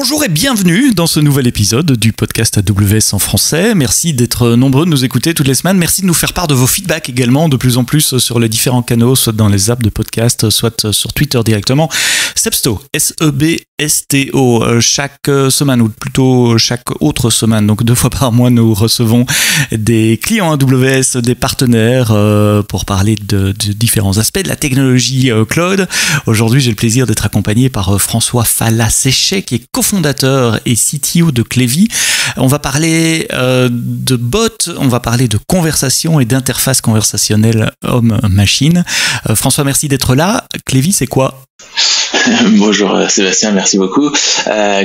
Bonjour et bienvenue dans ce nouvel épisode du podcast AWS en français. Merci d'être nombreux de nous écouter toutes les semaines. Merci de nous faire part de vos feedbacks également de plus en plus sur les différents canaux, soit dans les apps de podcast, soit sur Twitter directement. Sebsto, S-E-B-S-T-O, chaque semaine ou plutôt chaque autre semaine, donc 2 fois par mois, nous recevons des clients AWS, des partenaires pour parler de différents aspects de la technologie cloud. Aujourd'hui, j'ai le plaisir d'être accompagné par François Falla-Séchet, qui est cofondateur et CTO de Clévy. On va parler de bots, on va parler de conversation et d'interface conversationnelle homme-machine. François, merci d'être là. Clévy, c'est quoi ? Bonjour Sébastien, merci beaucoup.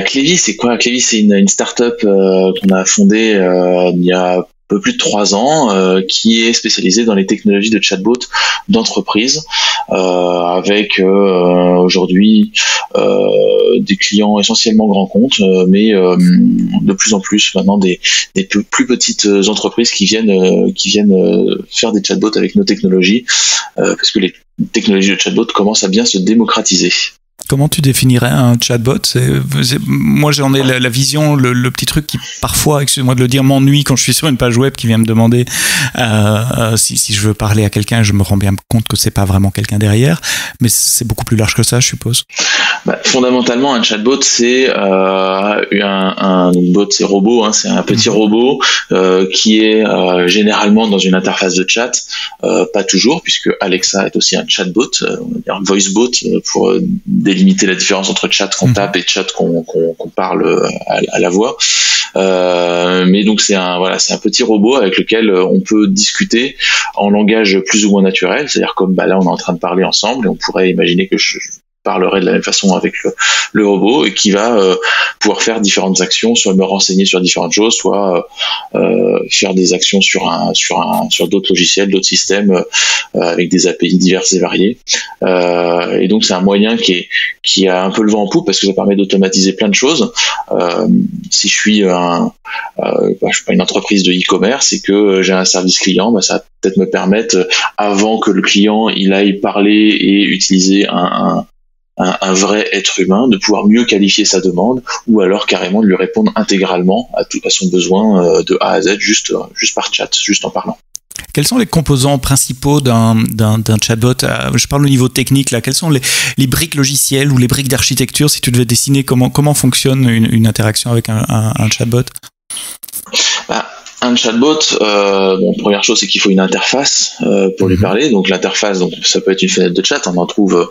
Clévy, c'est quoi ? Clévy, c'est une start-up qu'on a fondée il y a un peu plus de 3 ans, qui est spécialisée dans les technologies de chatbot d'entreprise, avec aujourd'hui des clients essentiellement grands comptes, mais de plus en plus maintenant des plus petites entreprises qui viennent faire des chatbots avec nos technologies, parce que les technologies de chatbot commencent à bien se démocratiser. Comment tu définirais un chatbot ? Moi, j'en ai la vision, le petit truc qui parfois, excuse-moi de le dire, m'ennuie quand je suis sur une page web qui vient me demander si je veux parler à quelqu'un. Je me rends bien compte que c'est pas vraiment quelqu'un derrière, mais c'est beaucoup plus large que ça, je suppose. Fondamentalement, un chatbot, c'est un bot, c'est robot, hein, c'est un petit robot qui est généralement dans une interface de chat, pas toujours, puisque Alexa est aussi un chatbot, on va dire un voicebot pour délimiter la différence entre chat qu'on tape et chat qu'on parle à la voix. Mais donc c'est un petit robot avec lequel on peut discuter en langage plus ou moins naturel, c'est-à-dire comme là on est en train de parler ensemble et on pourrait imaginer que je parlerai de la même façon avec le robot et qui va pouvoir faire différentes actions, soit me renseigner sur différentes choses, soit faire des actions sur d'autres logiciels, d'autres systèmes avec des API diverses et variées. Et donc c'est un moyen qui a un peu le vent en poupe parce que ça permet d'automatiser plein de choses. Si je suis une entreprise de e-commerce et que j'ai un service client, ça va peut-être me permettre, avant que le client il aille parler et utiliser un vrai être humain, de pouvoir mieux qualifier sa demande ou alors carrément de lui répondre intégralement à son besoin de A à Z juste par chat, juste en parlant. Quels sont les composants principaux d'un chatbot ? Je parle au niveau technique là. Quelles sont les briques logicielles ou les briques d'architecture si tu devais dessiner comment fonctionne une interaction avec un chatbot ? Un chatbot, première chose, c'est qu'il faut une interface pour lui parler. Donc l'interface, ça peut être une fenêtre de chat. On en trouve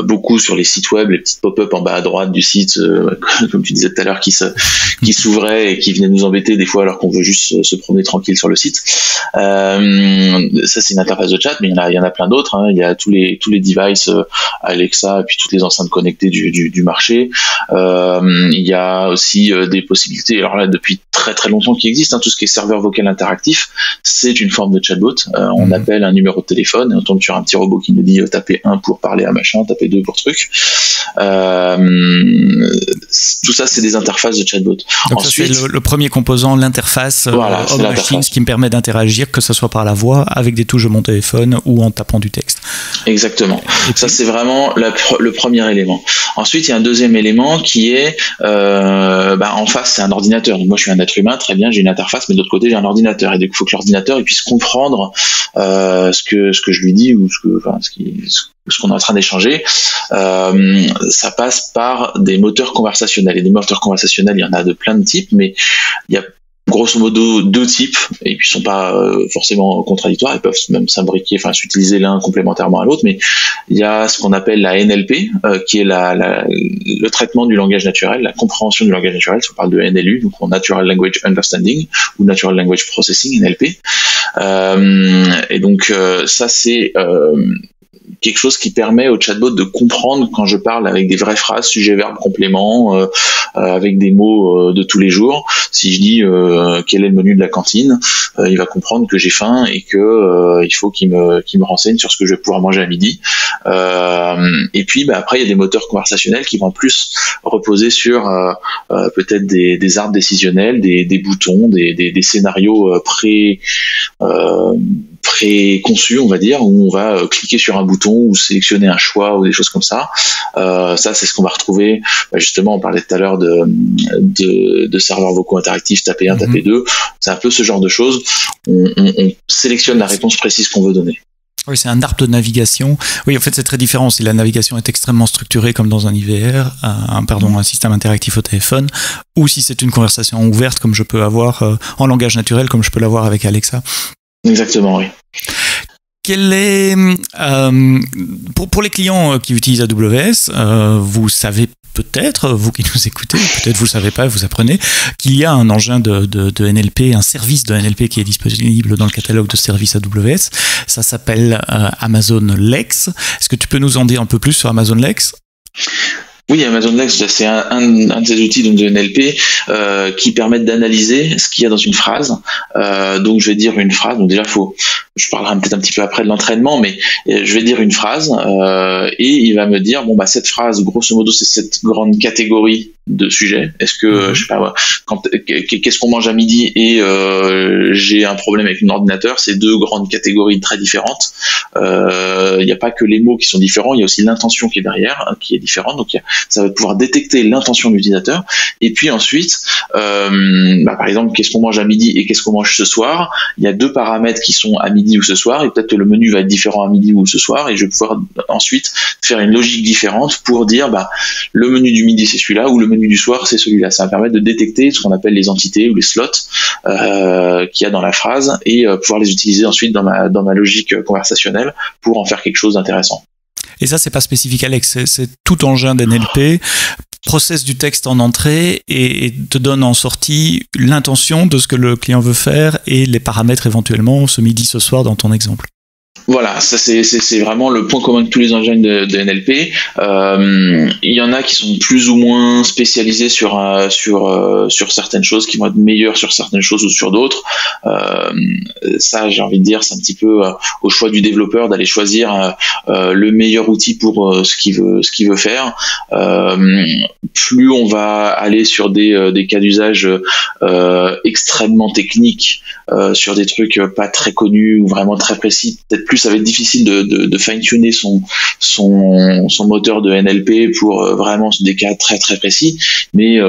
beaucoup sur les sites web, les petites pop-up en bas à droite du site, comme tu disais tout à l'heure, qui s'ouvraient et qui venaient nous embêter des fois alors qu'on veut juste se promener tranquille sur le site. Ça, c'est une interface de chat, mais il y en a plein d'autres. Hein. Il y a tous les devices Alexa et puis toutes les enceintes connectées du marché. Il y a aussi des possibilités. Alors là, depuis très très longtemps qui existent, tout ce qui est serveur vocal interactif, c'est une forme de chatbot. On appelle un numéro de téléphone et on tombe sur un petit robot qui nous dit tapez 1 pour parler à machin, tapez 2 pour truc. Tout ça, c'est des interfaces de chatbot. Donc ensuite, ça, c'est le premier composant, l'interface homme-machine, ce qui me permet d'interagir, que ce soit par la voix, avec des touches de mon téléphone ou en tapant du texte. Exactement. Ça, c'est vraiment le premier élément. Ensuite, il y a un deuxième élément qui est en face, c'est un ordinateur. Donc moi, je suis un être humain, très bien, j'ai une interface, mais de l'autre côté, j'ai un ordinateur. Et donc, il faut que l'ordinateur il puisse comprendre ce que je lui dis ou ce qu'on est en train d'échanger. Ça passe par des moteurs conversationnels. Et des moteurs conversationnels, il y en a de plein de types, mais il y a grosso modo 2 types, et puis ils sont pas forcément contradictoires, ils peuvent même s'imbriquer, s'utiliser l'un complémentairement à l'autre, mais il y a ce qu'on appelle la NLP, qui est le traitement du langage naturel, la compréhension du langage naturel, si on parle de NLU, donc Natural Language Understanding, ou Natural Language Processing, NLP. Et donc ça c'est quelque chose qui permet au chatbot de comprendre quand je parle avec des vraies phrases, sujet, verbe, complément, avec des mots de tous les jours. Si je dis quel est le menu de la cantine, il va comprendre que j'ai faim et que il faut qu'il me renseigne sur ce que je vais pouvoir manger à midi. Et puis après il y a des moteurs conversationnels qui vont plus reposer sur peut-être des arbres décisionnels, des boutons, des scénarios préconçu, on va dire, où on va cliquer sur un bouton ou sélectionner un choix ou des choses comme ça. Ça, c'est ce qu'on va retrouver. Justement, on parlait tout à l'heure de serveurs vocaux interactifs, taper 1, taper 2. C'est un peu ce genre de choses. On sélectionne la réponse précise qu'on veut donner. Oui, c'est un arbre de navigation. Oui, en fait, c'est très différent. Si la navigation est extrêmement structurée, comme dans un IVR, un système interactif au téléphone, ou si c'est une conversation ouverte, comme je peux avoir en langage naturel, comme je peux l'avoir avec Alexa. Exactement, oui. Quel est pour les clients qui utilisent AWS, vous savez peut-être, vous qui nous écoutez, peut-être vous ne savez pas, vous apprenez qu'il y a un engin de NLP, un service de NLP qui est disponible dans le catalogue de services AWS. Ça s'appelle Amazon Lex. Est-ce que tu peux nous en dire un peu plus sur Amazon Lex ? Oui, Amazon Lex, c'est un de ces outils donc, de NLP qui permettent d'analyser ce qu'il y a dans une phrase. Donc, je vais dire une phrase. Donc, déjà, je parlerai peut-être un petit peu après de l'entraînement, mais je vais dire une phrase et il va me dire, cette phrase, grosso modo, c'est cette grande catégorie de sujets. Est-ce que, je sais pas, qu'est-ce qu'on mange à midi et j'ai un problème avec mon ordinateur, c'est deux grandes catégories très différentes. Il n'y a pas que les mots qui sont différents, il y a aussi l'intention qui est derrière, qui est différente. Donc, ça va pouvoir détecter l'intention de l'utilisateur. Et puis ensuite, par exemple, qu'est-ce qu'on mange à midi et qu'est-ce qu'on mange ce soir. Il y a deux paramètres qui sont à midi ou ce soir, et peut-être que le menu va être différent à midi ou ce soir, et je vais pouvoir ensuite faire une logique différente pour dire, le menu du midi c'est celui-là, ou le menu du soir c'est celui-là. Ça va permettre de détecter ce qu'on appelle les entités ou les slots qu'il y a dans la phrase, et pouvoir les utiliser ensuite dans ma logique conversationnelle pour en faire quelque chose d'intéressant. Et ça, c'est pas spécifique Alex, c'est tout engin d'NLP, processe du texte en entrée et te donne en sortie l'intention de ce que le client veut faire et les paramètres éventuellement ce midi, ce soir dans ton exemple. Voilà, ça c'est vraiment le point commun de tous les engins de NLP. Il y en a qui sont plus ou moins spécialisés sur certaines choses, qui vont être meilleurs sur certaines choses ou sur d'autres. Ça, j'ai envie de dire, c'est un petit peu au choix du développeur d'aller choisir le meilleur outil pour ce qu'il veut faire. Plus on va aller sur des cas d'usage extrêmement techniques, sur des trucs pas très connus ou vraiment très précis, peut-être plus ça va être difficile de fine-tuner son moteur de NLP pour vraiment des cas très très précis, mais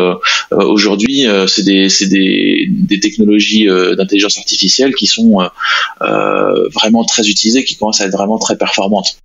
aujourd'hui c'est des technologies d'intelligence artificielle qui sont vraiment très utilisées, qui commencent à être vraiment très performantes.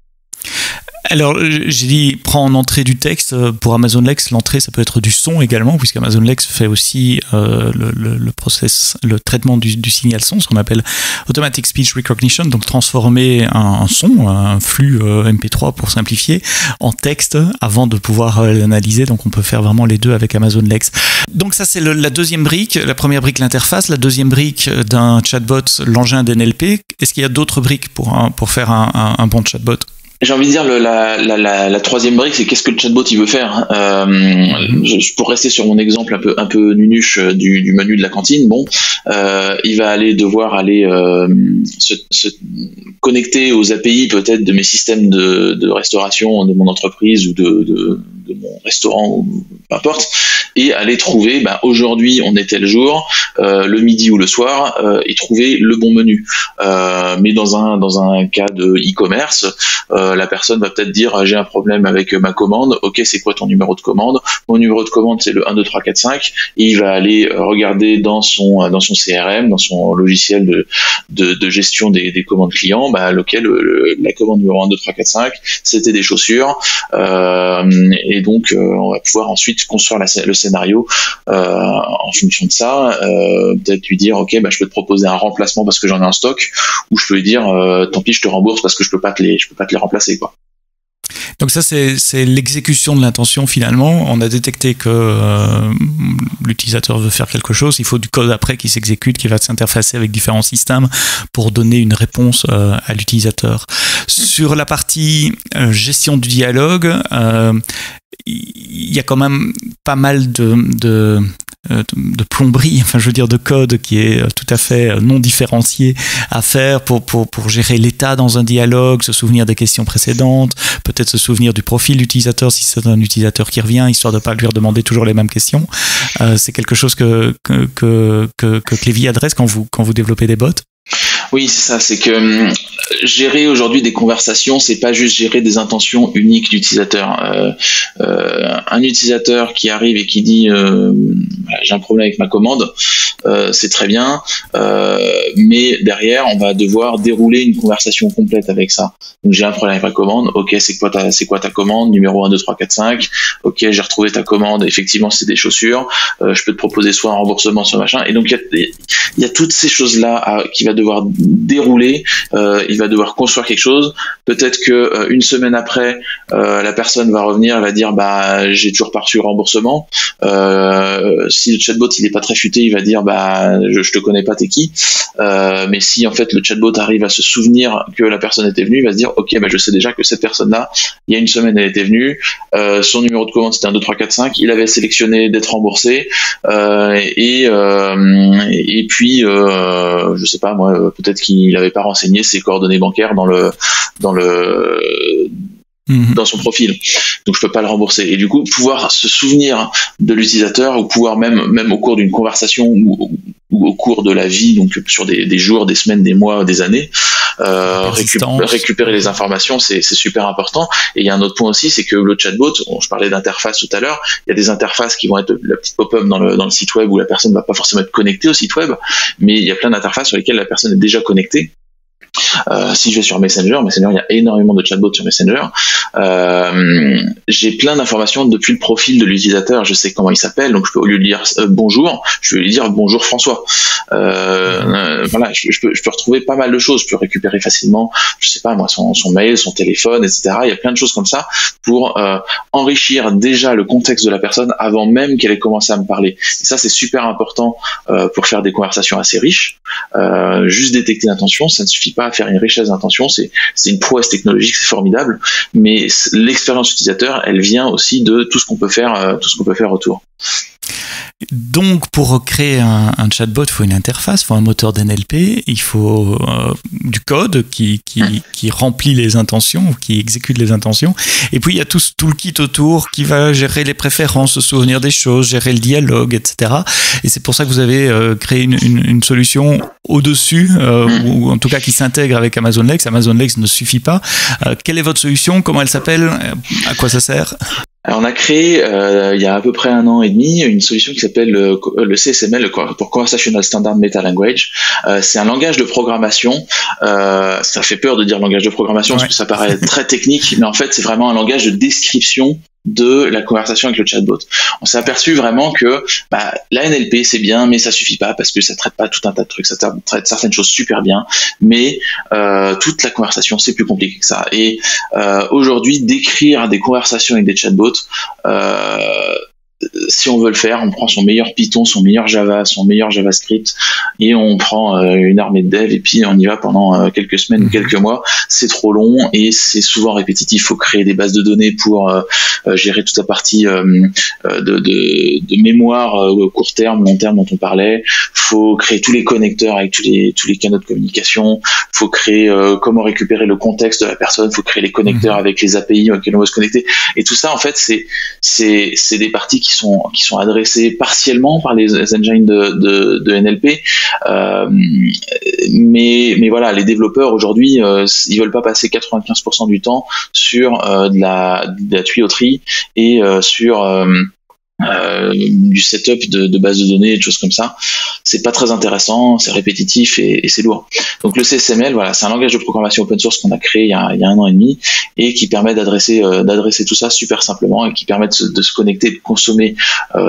Alors, j'ai dit, prends en entrée du texte. Pour Amazon Lex, l'entrée, ça peut être du son également, puisque Amazon Lex fait aussi le traitement du signal son, ce qu'on appelle Automatic Speech Recognition, donc transformer un son, un flux MP3 pour simplifier, en texte avant de pouvoir l'analyser. Donc, on peut faire vraiment les deux avec Amazon Lex. Donc, ça, c'est la deuxième brique. La première brique, l'interface. La deuxième brique d'un chatbot, l'engin d'NLP. Est-ce qu'il y a d'autres briques pour faire un bon chatbot ? J'ai envie de dire la troisième brique, c'est qu'est-ce que le chatbot il veut faire. Pour rester sur mon exemple un peu nunuche du menu de la cantine, il va devoir aller se connecter aux API peut-être de mes systèmes de restauration de mon entreprise ou de mon restaurant ou peu importe, et aller trouver aujourd'hui on est tel jour, le midi ou le soir, et trouver le bon menu. Mais dans un cas de e-commerce, la personne va peut-être dire j'ai un problème avec ma commande, ok, c'est quoi ton numéro de commande? Mon numéro de commande c'est le 1, 2, 3, 4, 5, et il va aller regarder dans son CRM, dans son logiciel de gestion des commandes clients, lequel la commande numéro 1, 2, 3, 4, 5 c'était des chaussures, et donc on va pouvoir ensuite construire le scénario en fonction de ça, peut-être lui dire ok, je peux te proposer un remplacement parce que j'en ai en stock, ou je peux lui dire tant pis, je te rembourse parce que je peux pas te les remplacer, quoi. Donc ça, c'est l'exécution de l'intention finalement. On a détecté que l'utilisateur veut faire quelque chose. Il faut du code après qui s'exécute, qui va s'interfacer avec différents systèmes pour donner une réponse à l'utilisateur. Sur la partie gestion du dialogue, il y a quand même pas mal de plomberie, de code qui est tout à fait non différencié à faire pour gérer l'état dans un dialogue, se souvenir des questions précédentes, peut-être se souvenir du profil d'utilisateur si c'est un utilisateur qui revient, histoire de ne pas lui redemander toujours les mêmes questions. C'est quelque chose que Clévy adresse quand vous développez des bots? Oui, c'est ça. C'est que gérer aujourd'hui des conversations, c'est pas juste gérer des intentions uniques d'utilisateur. Un utilisateur qui arrive et qui dit j'ai un problème avec ma commande, c'est très bien, mais derrière, on va devoir dérouler une conversation complète avec ça. Donc j'ai un problème avec ma commande. Ok, c'est quoi ta commande? Numéro 1, 2, 3, 4, 5. Ok, j'ai retrouvé ta commande. Effectivement, c'est des chaussures. Je peux te proposer soit un remboursement, soit machin. Et donc il y a toutes ces choses-là qu'il va devoir dérouler. Il va devoir construire quelque chose. Peut-être que une semaine après, la personne va revenir, va dire bah j'ai toujours pas reçu le remboursement. Si le chatbot il est pas très futé, il va dire bah je te connais pas, t'es qui. Mais si en fait le chatbot arrive à se souvenir que la personne était venue, il va se dire ok, bah je sais déjà que cette personne-là, il y a une semaine elle était venue, son numéro de commande c'était un 2, 3, 4, 5, il avait sélectionné d'être remboursé, et puis je sais pas moi, peut-être qu'il avait pas renseigné ses coordonnées bancaires dans son profil, donc je peux pas le rembourser. Et du coup, pouvoir se souvenir de l'utilisateur, ou pouvoir même au cours d'une conversation ou au cours de la vie, donc sur des jours, des semaines, des mois, des années, récupérer les informations, c'est super important. Et il y a un autre point aussi, c'est que le chatbot, je parlais d'interface tout à l'heure, il y a des interfaces qui vont être la petite pop-up dans le site web où la personne va pas forcément être connectée au site web, mais il y a plein d'interfaces sur lesquelles la personne est déjà connectée. Si je vais sur Messenger, il y a énormément de chatbots sur Messenger. J'ai plein d'informations depuis le profil de l'utilisateur. Je sais comment il s'appelle, donc je peux, au lieu de dire bonjour, je vais lui dire bonjour François. Voilà, je peux retrouver pas mal de choses. Je peux récupérer facilement, je sais pas moi, son mail, son téléphone, etc. Il y a plein de choses comme ça pour enrichir déjà le contexte de la personne avant même qu'elle ait commencé à me parler. Et ça, c'est super important pour faire des conversations assez riches. Juste détecter l'intention, ça ne suffit pas à faire une richesse d'intention, c'est une prouesse technologique, c'est formidable, mais l'expérience utilisateur, elle vient aussi de tout ce qu'on peut faire autour. Donc, pour créer un chatbot, il faut une interface, il faut un moteur d'NLP, il faut du code qui remplit les intentions, qui exécute les intentions. Et puis, il y a tout le kit autour qui va gérer les préférences, se souvenir des choses, gérer le dialogue, etc. Et c'est pour ça que vous avez créé une solution au-dessus, ou en tout cas qui s'intègre avec Amazon Lex. Amazon Lex ne suffit pas. Quelle est votre solution? Comment elle s'appelle? À quoi ça sert? Alors on a créé il y a à peu près 1 an et demi une solution qui s'appelle le CSML, pour Conversational Standard Meta Language. C'est un langage de programmation. Ça fait peur de dire langage de programmation parce que ça paraît très technique, mais en fait c'est vraiment un langage de description de la conversation avec le chatbot. On s'est aperçu vraiment que la NLP c'est bien, mais ça suffit pas parce que ça traite pas tout un tas de trucs, ça traite certaines choses super bien, mais toute la conversation c'est plus compliqué que ça. Et aujourd'hui, décrire des conversations avec des chatbots, si on veut le faire, on prend son meilleur Python, son meilleur Java, son meilleur JavaScript, et on prend une armée de dev, et puis on y va pendant quelques semaines ou quelques mois. C'est trop long et c'est souvent répétitif. Il faut créer des bases de données pour gérer toute la partie de mémoire court terme, long terme dont on parlait. Faut créer tous les connecteurs avec tous les canaux de communication. Faut créer comment récupérer le contexte de la personne. Faut créer les connecteurs avec les API auxquels on veut se connecter. Et tout ça, en fait, c'est des parties qui sont adressées partiellement par les engines de NLP, mais voilà, les développeurs aujourd'hui ils veulent pas passer 95% du temps sur de la tuyauterie et sur du setup de base de données, des choses comme ça. C'est pas très intéressant, c'est répétitif et c'est lourd. Donc le CSML, voilà, c'est un langage de programmation open source qu'on a créé il y a 1 an et demi et qui permet d'adresser tout ça super simplement et qui permet de se connecter, de consommer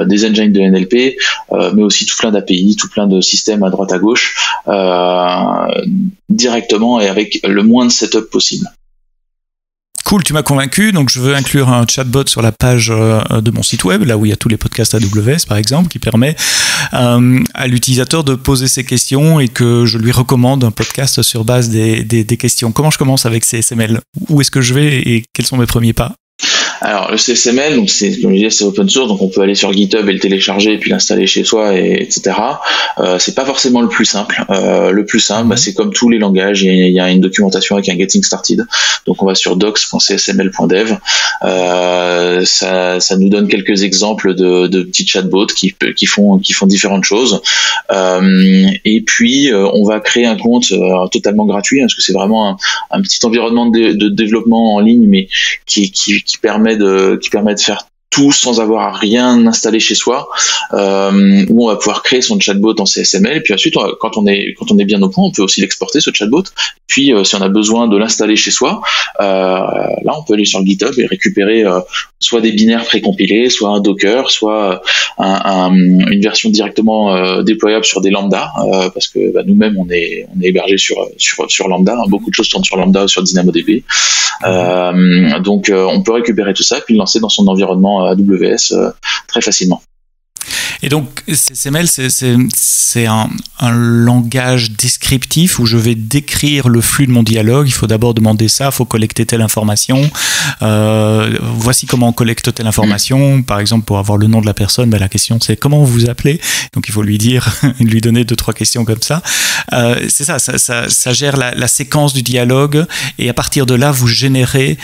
des engines de NLP, mais aussi tout plein d'API, tout plein de systèmes à droite à gauche, directement et avec le moins de setup possible. Cool, tu m'as convaincu, donc je veux inclure un chatbot sur la page de mon site web, là où il y a tous les podcasts AWS par exemple, qui permet à l'utilisateur de poser ses questions et que je lui recommande un podcast sur base des questions. Comment je commence avec CSML? Où est-ce que je vais et quels sont mes premiers pas? Alors le CSML, donc c'est comme je disais, c'est open source, donc on peut aller sur GitHub et le télécharger et puis l'installer chez soi, etc. C'est pas forcément le plus simple. Le plus simple, c'est comme tous les langages, il y a une documentation avec un Getting Started. Donc on va sur docs.csml.dev. Ça nous donne quelques exemples de petits chatbots qui font différentes choses. Et puis on va créer un compte totalement gratuit, parce que c'est vraiment un petit environnement de développement en ligne, mais qui permet de faire tout sans avoir à rien installer chez soi, où on va pouvoir créer son chatbot en CSML, et puis ensuite quand on est bien au point, on peut aussi l'exporter, ce chatbot. Puis si on a besoin de l'installer chez soi, là on peut aller sur le GitHub et récupérer soit des binaires précompilés, soit un Docker, soit une version directement déployable sur des lambda, parce que nous-mêmes on est hébergé sur lambda, beaucoup de choses tournent sur lambda ou sur DynamoDB. Donc on peut récupérer tout ça puis le lancer dans son environnement AWS très facilement. Et donc, CSML, c'est un langage descriptif où je vais décrire le flux de mon dialogue. Il faut d'abord demander ça, il faut collecter telle information. Voici comment on collecte telle information. Par exemple, pour avoir le nom de la personne, la question c'est comment vous vous appelez. Donc, il faut lui donner 2-3 questions comme ça. C'est ça gère la séquence du dialogue. Et à partir de là, vous générez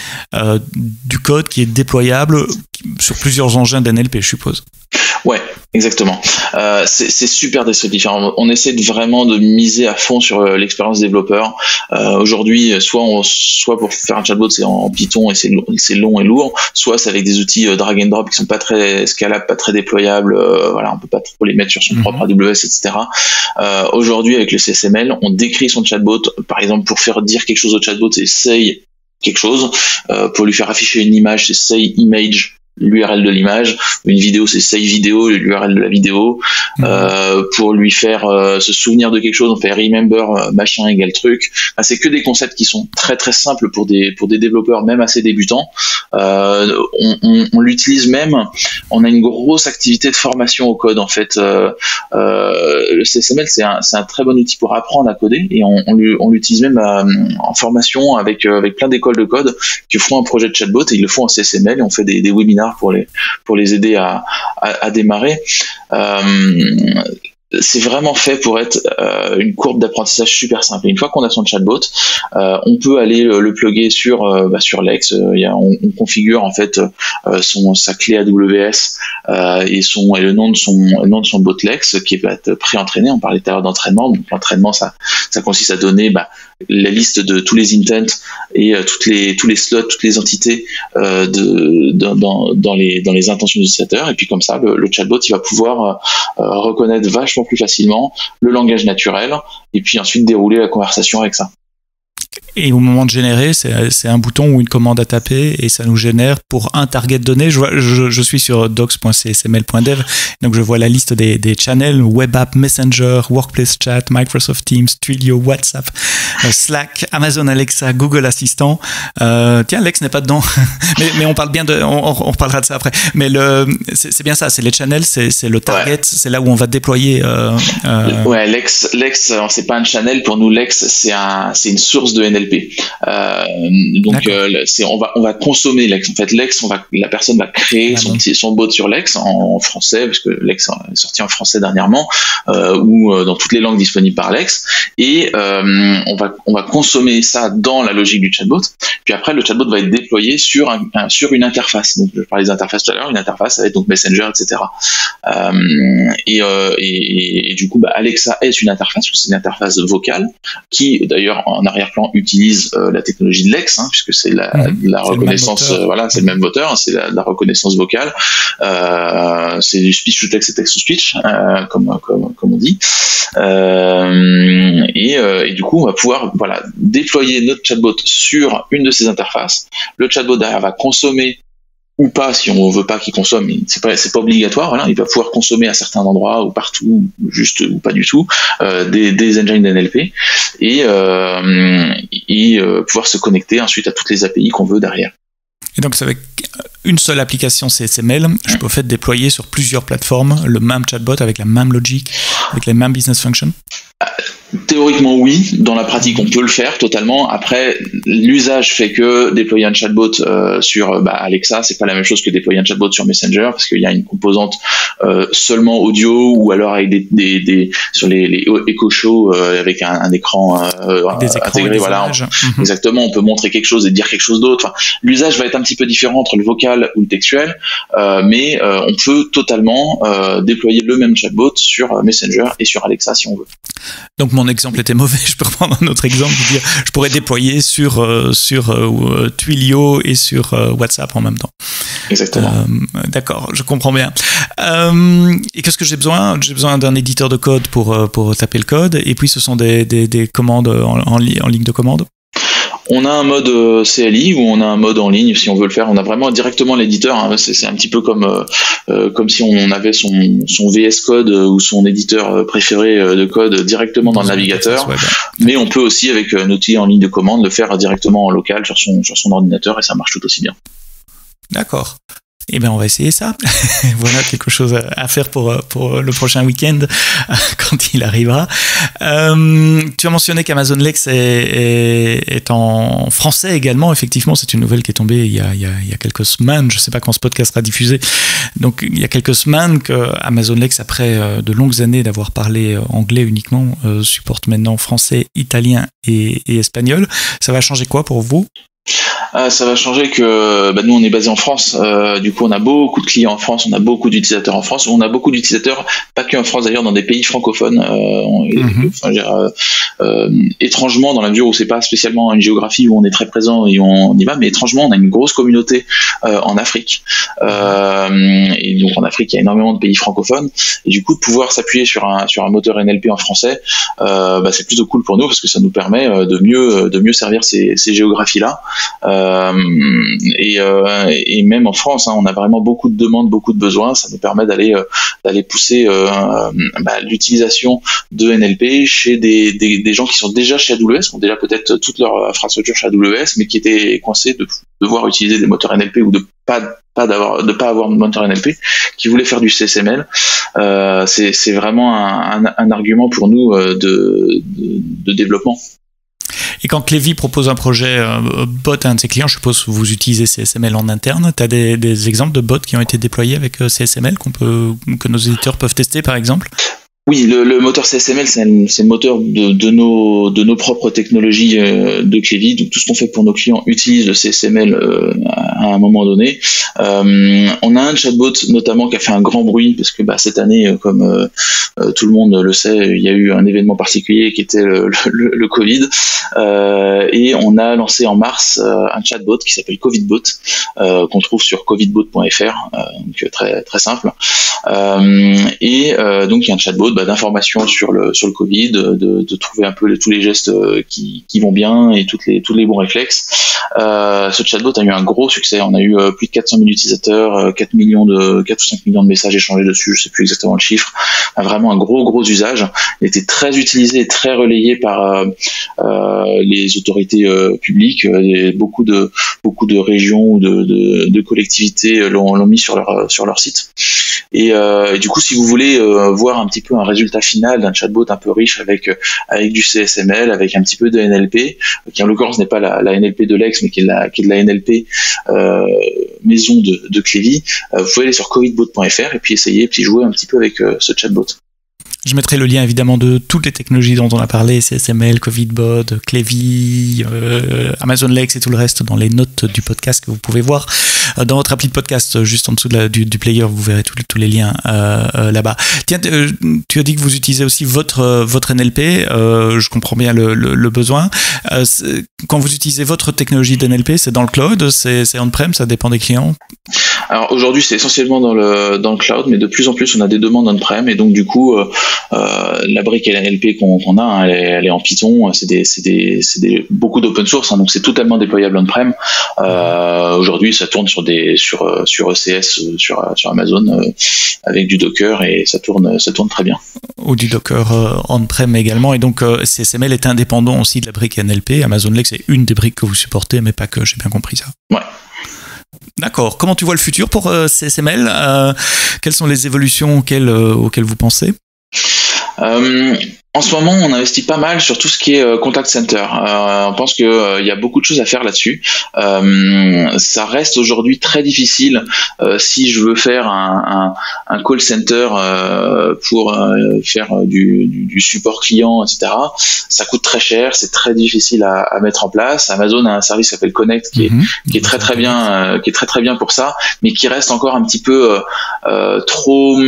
du code qui est déployable sur plusieurs engins d'NLP, je suppose. Ouais, exactement. C'est super descriptif. On essaie vraiment de miser à fond sur l'expérience développeur. Aujourd'hui, soit pour faire un chatbot, c'est en Python et c'est long et lourd, soit c'est avec des outils drag and drop qui sont pas très scalables, pas très déployables. On peut pas trop les mettre sur son propre AWS, etc. Aujourd'hui, avec le CSML, on décrit son chatbot. Par exemple, pour faire dire quelque chose au chatbot, c'est say quelque chose. Pour lui faire afficher une image, c'est say image, l'URL de l'image. Une vidéo, c'est say vidéo, l'URL de la vidéo. Pour lui faire se souvenir de quelque chose, on fait remember machin égale truc. C'est que des concepts qui sont très très simples pour des développeurs même assez débutants. On l'utilise même. On a une grosse activité de formation au code en fait. Le CSML c'est un très bon outil pour apprendre à coder et on l'utilise même en formation avec plein d'écoles de code qui font un projet de chatbot et ils le font en CSML et on fait des webinars pour les aider à démarrer. C'est vraiment fait pour être une courbe d'apprentissage super simple. Et une fois qu'on a son chatbot, on peut aller le plugger sur Lex. On configure en fait sa clé AWS et le nom de son bot Lex qui va être pré-entraîné. On parlait tout à l'heure d'entraînement. Donc l'entraînement, ça consiste à donner la liste de tous les intents et tous les slots, toutes les entités dans les intentions de l'utilisateur. Et puis comme ça, le chatbot il va pouvoir reconnaître vachement plus facilement le langage naturel et puis ensuite dérouler la conversation avec ça. Et au moment de générer, c'est un bouton ou une commande à taper et ça nous génère pour un target donné. Je suis sur docs.csml.dev, donc je vois la liste des channels, Web App, Messenger, Workplace Chat, Microsoft Teams, Twilio, WhatsApp, Slack, Amazon Alexa, Google Assistant. Tiens, Lex n'est pas dedans, mais on parle bien on reparlera de ça après. Mais c'est bien ça, c'est les channels, c'est le target, c'est là où on va déployer. Ouais, Lex, c'est pas un channel pour nous. Lex, c'est une source de NLP. Donc on va consommer Lex. En fait, Lex, la personne va créer son bot sur Lex en français, parce que Lex est sorti en français dernièrement, ou dans toutes les langues disponibles par Lex. Et on va consommer ça dans la logique du chatbot. Puis après, le chatbot va être déployé sur une interface. Donc, je parlais des interfaces tout à l'heure. Une interface avec donc Messenger, etc. Et du coup, Alexa est une interface, c'est une interface vocale qui, d'ailleurs, en arrière-plan utilise la technologie de Lex, puisque c'est la reconnaissance, c'est le même moteur, c'est la reconnaissance vocale, c'est du speech to text et text to speech, comme on dit, et du coup on va pouvoir déployer notre chatbot sur une de ces interfaces. Le chatbot derrière va consommer ou pas, si on veut pas qu'il consomme, c'est pas obligatoire, il va pouvoir consommer à certains endroits ou partout, juste ou pas du tout, des engines d'NLP et pouvoir se connecter ensuite à toutes les API qu'on veut derrière. Et donc c'est avec une seule application CSML, je peux en fait déployer sur plusieurs plateformes le même chatbot avec la même logique, avec les mêmes business functions? Théoriquement oui, dans la pratique on peut le faire totalement. Après, l'usage fait que déployer un chatbot sur Alexa, c'est pas la même chose que déployer un chatbot sur Messenger, parce qu'il y a une composante seulement audio, ou alors avec des sur les Echo Show avec un écran intégré. Voilà, exactement. On peut montrer quelque chose et dire quelque chose d'autre. Enfin, l'usage va être un petit peu différent entre le vocal ou le textuel, mais on peut totalement déployer le même chatbot sur Messenger et sur Alexa si on veut. Donc mon exemple était mauvais, je peux reprendre un autre exemple, je pourrais déployer sur Twilio et sur WhatsApp en même temps. Exactement. D'accord, je comprends bien. Et qu'est-ce que j'ai besoin? J'ai besoin d'un éditeur de code pour taper le code, et puis ce sont des commandes en ligne de commande. On a un mode CLI, ou on a un mode en ligne si on veut le faire. On a vraiment directement l'éditeur. Hein. C'est un petit peu comme si on avait son VS Code ou son éditeur préféré de code directement dans le navigateur. Mais on peut aussi, avec un outil en ligne de commande, le faire directement en local sur son ordinateur, et ça marche tout aussi bien. D'accord. Eh bien, on va essayer ça. Voilà quelque chose à faire pour le prochain week-end, quand il arrivera. Tu as mentionné qu'Amazon Lex est en français également. Effectivement, c'est une nouvelle qui est tombée il y a quelques semaines. Je ne sais pas quand ce podcast sera diffusé. Donc, il y a quelques semaines qu'Amazon Lex, après de longues années d'avoir parlé anglais uniquement, supporte maintenant français, italien et espagnol. Ça va changer quoi pour vous? Ça va changer que nous on est basé en France, du coup on a beaucoup de clients en France, on a beaucoup d'utilisateurs en France, on a beaucoup d'utilisateurs, pas que en France d'ailleurs, dans des pays francophones, étrangement, dans la mesure où c'est pas spécialement une géographie où on est très présent et on y va, mais étrangement on a une grosse communauté en Afrique, et donc en Afrique il y a énormément de pays francophones, et du coup de pouvoir s'appuyer sur un moteur NLP en français, c'est plutôt cool pour nous, parce que ça nous permet de mieux servir ces géographies là. Et même en France, on a vraiment beaucoup de demandes, beaucoup de besoins. Ça nous permet d'aller pousser l'utilisation de NLP chez des gens qui sont déjà chez AWS, qui ont déjà peut-être toute leur infrastructure chez AWS, mais qui étaient coincés de devoir utiliser des moteurs NLP, ou de pas avoir de moteur NLP, qui voulaient faire du CSML. C'est vraiment un argument pour nous de développement. Et quand Clevy propose un projet bot à un de ses clients, je suppose que vous utilisez CSML en interne. Tu as des exemples de bots qui ont été déployés avec CSML que nos éditeurs peuvent tester, par exemple? Oui, le moteur CSML, c'est le moteur de nos propres technologies de Clevy. Donc tout ce qu'on fait pour nos clients utilise le CSML à un moment donné. On a un chatbot notamment qui a fait un grand bruit, parce que cette année, comme tout le monde le sait, il y a eu un événement particulier qui était le Covid, et on a lancé en mars un chatbot qui s'appelle CovidBot, qu'on trouve sur covidbot.fr, donc très très simple. Donc il y a un chatbot d'informations sur le Covid, de trouver un peu tous les gestes qui vont bien, et tous les bons réflexes. Ce chatbot a eu un gros succès. On a eu plus de 400 000 utilisateurs, 4 ou 5 millions de messages échangés dessus, je sais plus exactement le chiffre. Vraiment un gros usage. Il était très utilisé et très relayé par les autorités publiques. Et beaucoup de régions ou de collectivités l'ont mis sur leur site. Et du coup, si vous voulez voir un petit peu un résultat final d'un chatbot un peu riche avec du CSML, avec un petit peu de NLP, qui en l'occurrence n'est pas la NLP de Lex, mais qui est de la NLP maison de Clevy, vous pouvez aller sur covidbot.fr et puis essayer, puis jouer un petit peu avec ce chatbot. Je mettrai le lien évidemment de toutes les technologies dont on a parlé, CSML, CovidBot, Clevy, Amazon Lex et tout le reste dans les notes du podcast que vous pouvez voir dans votre appli de podcast, juste en dessous du player, vous verrez tous les liens là-bas. Tiens, tu as dit que vous utilisez aussi votre NLP, je comprends bien le besoin. Quand vous utilisez votre technologie d'NLP, c'est dans le cloud, c'est on-prem, ça dépend des clients? Alors aujourd'hui, c'est essentiellement dans le cloud, mais de plus en plus, on a des demandes on-prem, et donc du coup, la brique NLP qu'on a, elle est en Python, c'est beaucoup d'open source, donc c'est totalement déployable on-prem. Aujourd'hui, ça tourne sur ECS, sur Amazon, avec du Docker, et ça tourne très bien. Ou du Docker on-prem également, et donc CSML est indépendant aussi de la brique NLP. Amazon Lex est une des briques que vous supportez, mais pas que, j'ai bien compris ça. Ouais. D'accord. Comment tu vois le futur pour CSML? Quelles sont les évolutions auxquelles vous pensez? En ce moment, on investit pas mal sur tout ce qui est contact center. On pense qu'il y a beaucoup de choses à faire là-dessus. Ça reste aujourd'hui très difficile si je veux faire un call center pour faire du support client, etc. Ça coûte très cher, c'est très difficile à mettre en place. Amazon a un service qui s'appelle Connect qui est très bien pour ça, mais qui reste encore un petit peu trop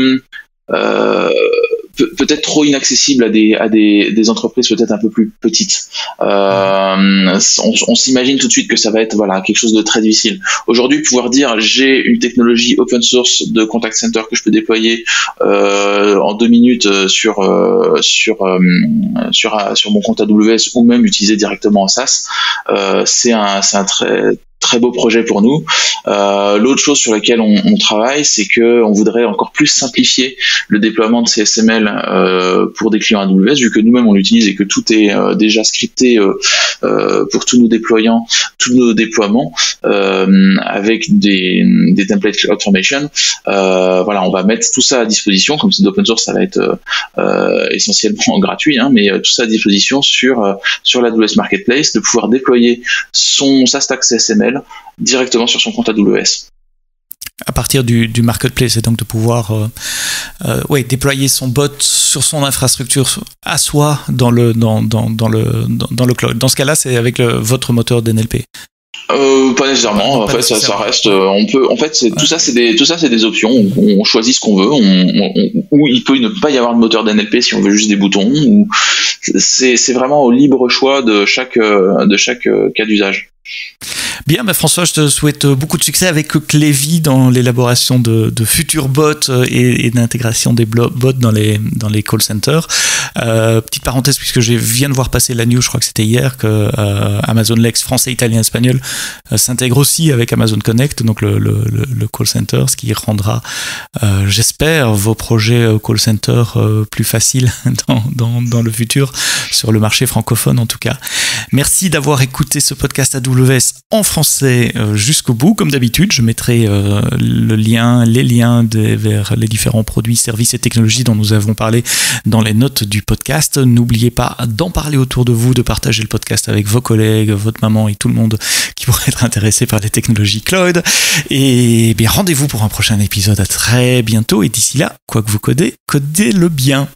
peut-être trop inaccessible à des entreprises peut-être un peu plus petites. On s'imagine tout de suite que ça va être quelque chose de très difficile. Aujourd'hui, pouvoir dire j'ai une technologie open source de contact center que je peux déployer en 2 minutes sur mon compte AWS ou même utiliser directement en SaaS, c'est un très beau projet pour nous. L'autre chose sur laquelle on travaille, c'est que on voudrait encore plus simplifier le déploiement de CSML pour des clients AWS, vu que nous-mêmes on l'utilise et que tout est déjà scripté pour tous nos déploiements avec des templates CloudFormation. On va mettre tout ça à disposition. Comme c'est d'open source, ça va être essentiellement gratuit, mais tout ça à disposition sur l'AWS Marketplace, de pouvoir déployer sa stack CSML directement sur son compte AWS. À partir du marketplace, et donc de pouvoir déployer son bot sur son infrastructure à soi dans le cloud. Dans ce cas-là, c'est avec votre moteur d'NLP. Pas nécessairement. En fait, ça reste. On peut. En fait, tout ça, c'est des options. On choisit ce qu'on veut. Ou il peut ne pas y avoir de moteur d'NLP si on veut juste des boutons. Ou c'est vraiment au libre choix de chaque cas d'usage. Bien, François, je te souhaite beaucoup de succès avec Clévy dans l'élaboration de futurs bots et d'intégration des bots dans les call centers. Petite parenthèse, puisque je viens de voir passer la news, je crois que c'était hier, que Amazon Lex français, italien, espagnol s'intègre aussi avec Amazon Connect, donc le call center, ce qui rendra, j'espère, vos projets call center plus faciles dans le futur, sur le marché francophone en tout cas. Merci d'avoir écouté ce podcast AWS en français jusqu'au bout. Comme d'habitude, je mettrai les liens vers les différents produits, services et technologies dont nous avons parlé dans les notes du podcast. N'oubliez pas d'en parler autour de vous, de partager le podcast avec vos collègues, votre maman et tout le monde qui pourrait être intéressé par les technologies cloud. Et bien, rendez-vous pour un prochain épisode. À très bientôt. Et d'ici là, quoi que vous codez, codez-le bien.